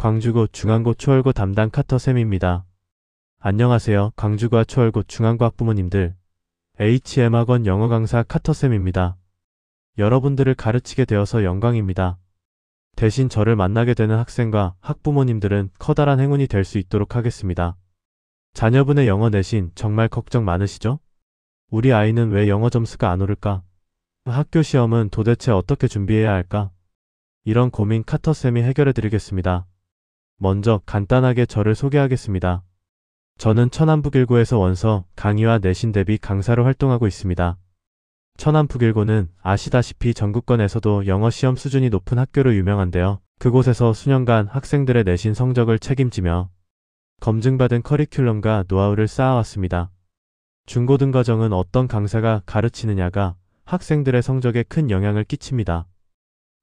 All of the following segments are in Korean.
광주고 중앙고 초월고 담당 카터쌤입니다. 안녕하세요. 광주고 초월고 중앙고 학부모님들. HM학원 영어 강사 카터쌤입니다. 여러분들을 가르치게 되어서 영광입니다. 대신 저를 만나게 되는 학생과 학부모님들은 커다란 행운이 될 수 있도록 하겠습니다. 자녀분의 영어 내신 정말 걱정 많으시죠? 우리 아이는 왜 영어 점수가 안 오를까? 학교 시험은 도대체 어떻게 준비해야 할까? 이런 고민 카터쌤이 해결해 드리겠습니다. 먼저 간단하게 저를 소개하겠습니다. 저는 천안북일고에서 원서, 강의와 내신 대비 강사로 활동하고 있습니다. 천안북일고는 아시다시피 전국권에서도 영어 시험 수준이 높은 학교로 유명한데요. 그곳에서 수년간 학생들의 내신 성적을 책임지며 검증받은 커리큘럼과 노하우를 쌓아왔습니다. 중고등과정은 어떤 강사가 가르치느냐가 학생들의 성적에 큰 영향을 끼칩니다.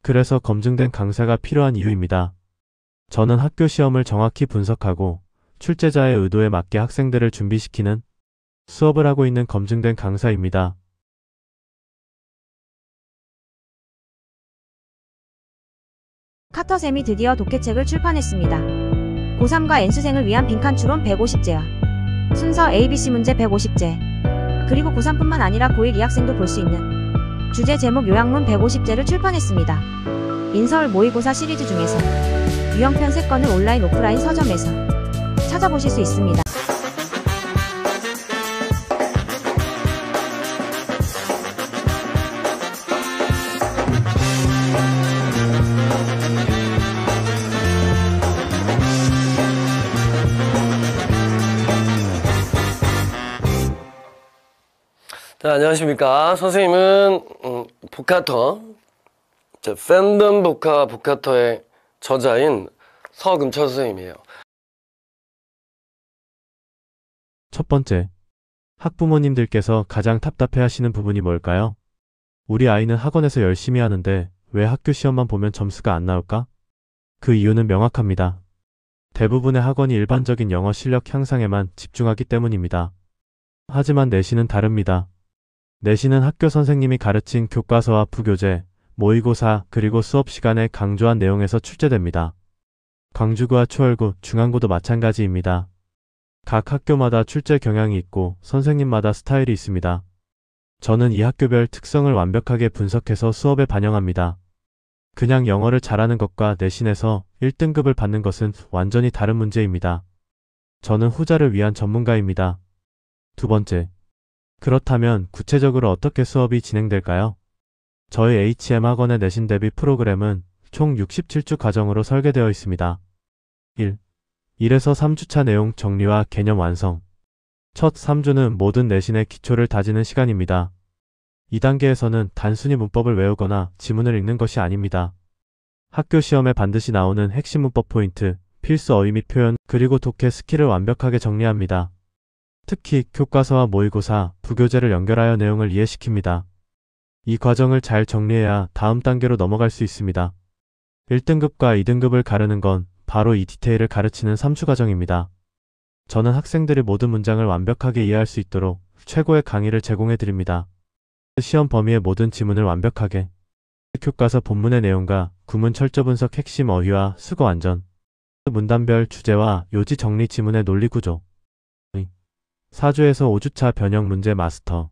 그래서 검증된 강사가 필요한 이유입니다. 저는 학교 시험을 정확히 분석하고 출제자의 의도에 맞게 학생들을 준비시키는 수업을 하고 있는 검증된 강사입니다. 카터쌤이 드디어 독해책을 출판했습니다. 고3과 N수생을 위한 빈칸 추론 150제와 순서 ABC 문제 150제, 그리고 고3뿐만 아니라 고1 2학생도 볼 수 있는 주제 제목 요약문 150제를 출판했습니다. 인서울 모의고사 시리즈 중에서 유형편 3건을 온라인 오프라인 서점에서 찾아보실 수 있습니다. 자, 안녕하십니까. 선생님은 보카터, 팬덤 보카터의 저자인 서금철 선생님이에요. 첫 번째, 학부모님들께서 가장 답답해 하시는 부분이 뭘까요? 우리 아이는 학원에서 열심히 하는데 왜 학교 시험만 보면 점수가 안 나올까? 그 이유는 명확합니다. 대부분의 학원이 일반적인 영어 실력 향상에만 집중하기 때문입니다. 하지만 내신은 다릅니다. 내신은 학교 선생님이 가르친 교과서와 부교재, 모의고사 그리고 수업 시간에 강조한 내용에서 출제됩니다. 광주고와 초월고, 중앙고도 마찬가지입니다. 각 학교마다 출제 경향이 있고 선생님마다 스타일이 있습니다. 저는 이 학교별 특성을 완벽하게 분석해서 수업에 반영합니다. 그냥 영어를 잘하는 것과 내신에서 1등급을 받는 것은 완전히 다른 문제입니다. 저는 후자를 위한 전문가입니다. 두 번째, 그렇다면 구체적으로 어떻게 수업이 진행될까요? 저희 HM학원의 내신 대비 프로그램은 총 67주 과정으로 설계되어 있습니다. 1. 1에서 3주차 내용 정리와 개념 완성. 첫 3주는 모든 내신의 기초를 다지는 시간입니다. 2단계에서는 단순히 문법을 외우거나 지문을 읽는 것이 아닙니다. 학교 시험에 반드시 나오는 핵심 문법 포인트, 필수 어휘 및 표현, 그리고 독해 스킬을 완벽하게 정리합니다. 특히 교과서와 모의고사, 부교재를 연결하여 내용을 이해시킵니다. 이 과정을 잘 정리해야 다음 단계로 넘어갈 수 있습니다. 1등급과 2등급을 가르는 건 바로 이 디테일을 가르치는 3주 과정입니다. 저는 학생들이 모든 문장을 완벽하게 이해할 수 있도록 최고의 강의를 제공해 드립니다. 시험 범위의 모든 지문을 완벽하게, 교과서 본문의 내용과 구문 철저 분석 핵심 어휘와 수거 완전, 문단별 주제와 요지 정리 지문의 논리 구조, 4주에서 5주차 변형 문제 마스터.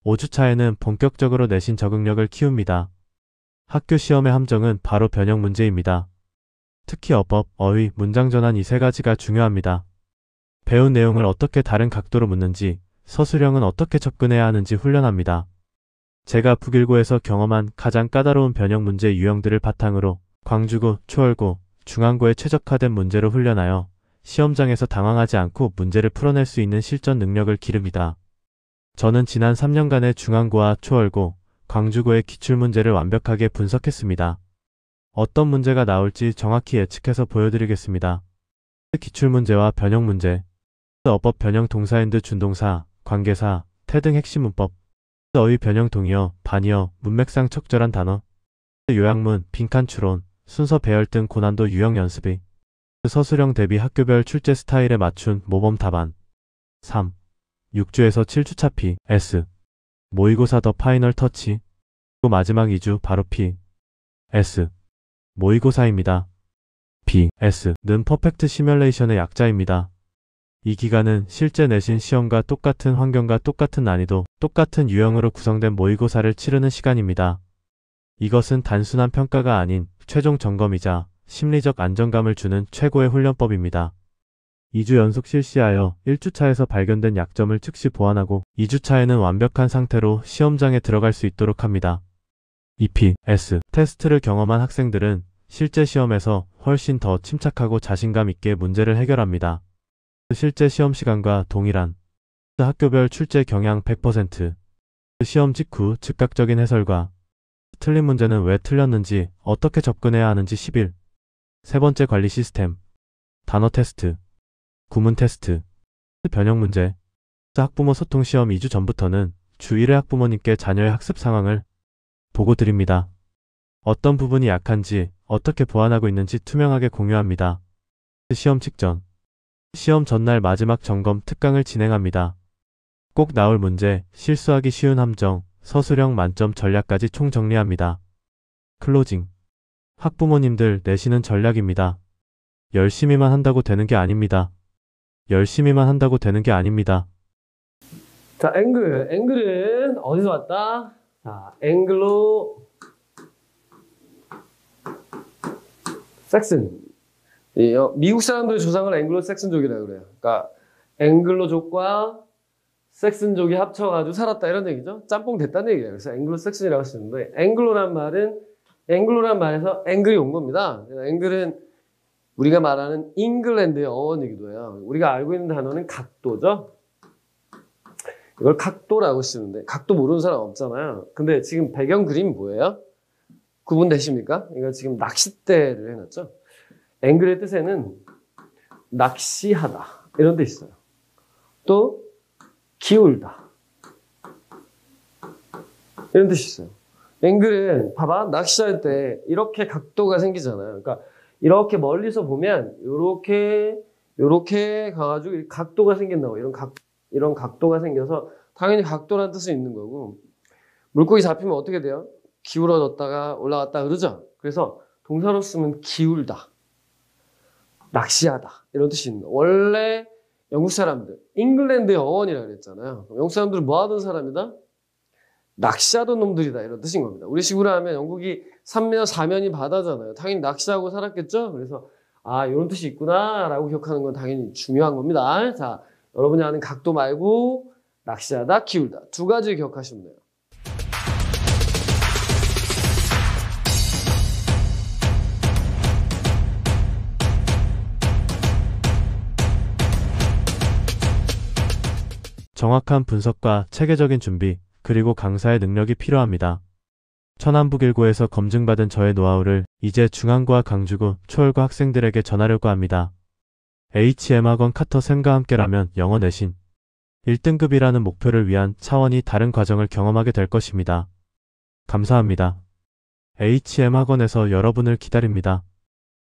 5주차에는 본격적으로 내신 적응력을 키웁니다. 학교 시험의 함정은 바로 변형 문제입니다. 특히 어법, 어휘, 문장 전환 이 세 가지가 중요합니다. 배운 내용을 어떻게 다른 각도로 묻는지, 서술형은 어떻게 접근해야 하는지 훈련합니다. 제가 북일고에서 경험한 가장 까다로운 변형 문제 유형들을 바탕으로 광주고, 초월고, 중앙고에 최적화된 문제로 훈련하여 시험장에서 당황하지 않고 문제를 풀어낼 수 있는 실전 능력을 기릅니다. 저는 지난 3년간의 중앙고와 초월고, 광주고의 기출문제를 완벽하게 분석했습니다. 어떤 문제가 나올지 정확히 예측해서 보여드리겠습니다. 기출문제와 변형문제, 어법 변형 동사 앤드 준동사, 관계사, 태 등 핵심 문법, 어휘 변형 동의어, 반의어, 문맥상 적절한 단어, 요약문, 빈칸 추론, 순서 배열 등 고난도 유형 연습이, 서술형 대비 학교별 출제 스타일에 맞춘 모범 답안. 3. 6주에서 7주차 P, S. 모의고사 더 파이널 터치. 그리고 마지막 2주 바로 P, S. 모의고사입니다. EPS는 퍼펙트 시뮬레이션의 약자입니다. 이 기간은 실제 내신 시험과 똑같은 환경과 똑같은 난이도, 똑같은 유형으로 구성된 모의고사를 치르는 시간입니다. 이것은 단순한 평가가 아닌 최종 점검이자 심리적 안정감을 주는 최고의 훈련법입니다. 2주 연속 실시하여 1주차에서 발견된 약점을 즉시 보완하고 2주차에는 완벽한 상태로 시험장에 들어갈 수 있도록 합니다. EPS 테스트를 경험한 학생들은 실제 시험에서 훨씬 더 침착하고 자신감 있게 문제를 해결합니다. 실제 시험 시간과 동일한 학교별 출제 경향 100%, 시험 직후 즉각적인 해설과 틀린 문제는 왜 틀렸는지 어떻게 접근해야 하는지 10일, 세 번째 관리 시스템, 단어 테스트, 구문 테스트, 변형 문제, 학부모 소통 시험 2주 전부터는 주 1회 학부모님께 자녀의 학습 상황을 보고 드립니다. 어떤 부분이 약한지 어떻게 보완하고 있는지 투명하게 공유합니다. 시험 직전, 시험 전날 마지막 점검 특강을 진행합니다. 꼭 나올 문제, 실수하기 쉬운 함정, 서술형 만점 전략까지 총정리합니다. 클로징. 학부모님들 내신은 전략입니다. 열심히만 한다고 되는 게 아닙니다. 열심히만 한다고 되는 게 아닙니다. 자, 앵글은 어디서 왔다? 자, 앵글로 섹슨. 미국 사람들의 조상을 앵글로 섹슨족이라고 그래요. 그러니까 앵글로족과 섹슨족이 합쳐가지고 살았다 이런 얘기죠. 짬뽕 됐다는 얘기예요. 그래서 앵글로 섹슨이라고 쓰는데 앵글로란 말에서 앵글이 온 겁니다. 앵글은 우리가 말하는 잉글랜드의 어원이기도 해요. 우리가 알고 있는 단어는 각도죠. 이걸 각도라고 쓰는데 각도 모르는 사람 없잖아요. 근데 지금 배경 그림이 뭐예요? 구분되십니까? 이거 지금 낚싯대를 해놨죠. 앵글의 뜻에는 낚시하다 이런 데 있어요. 또 기울다 이런 뜻이 있어요. 앵글은 봐봐, 낚시할 때 이렇게 각도가 생기잖아요. 그러니까 이렇게 멀리서 보면 요렇게 가가지고 각도가 생긴다고. 이런 각도가 생겨서 당연히 각도라는 뜻이 있는 거고, 물고기 잡히면 어떻게 돼요? 기울어졌다가 올라갔다 그러죠. 그래서 동사로 쓰면 기울다, 낚시하다 이런 뜻이 있는 거예요. 원래 영국 사람들, 잉글랜드의 어원이라고 그랬잖아요. 영국 사람들은 뭐 하던 사람이다? 낚시하던 놈들이다 이런 뜻인 겁니다. 우리 식으로 하면 영국이 3면 4면이 바다잖아요. 당연히 낚시하고 살았겠죠. 그래서 이런 뜻이 있구나 라고 기억하는 건 당연히 중요한 겁니다. 자, 여러분이 아는 각도 말고 낚시하다, 기울다 두 가지 기억하시면 돼요. 정확한 분석과 체계적인 준비, 그리고 강사의 능력이 필요합니다. 천안북일고에서 검증받은 저의 노하우를 이제 중앙고와 강주고, 초월고 학생들에게 전하려고 합니다. HM학원 카터쌤과 함께라면 영어 내신 1등급이라는 목표를 위한 차원이 다른 과정을 경험하게 될 것입니다. 감사합니다. HM학원에서 여러분을 기다립니다.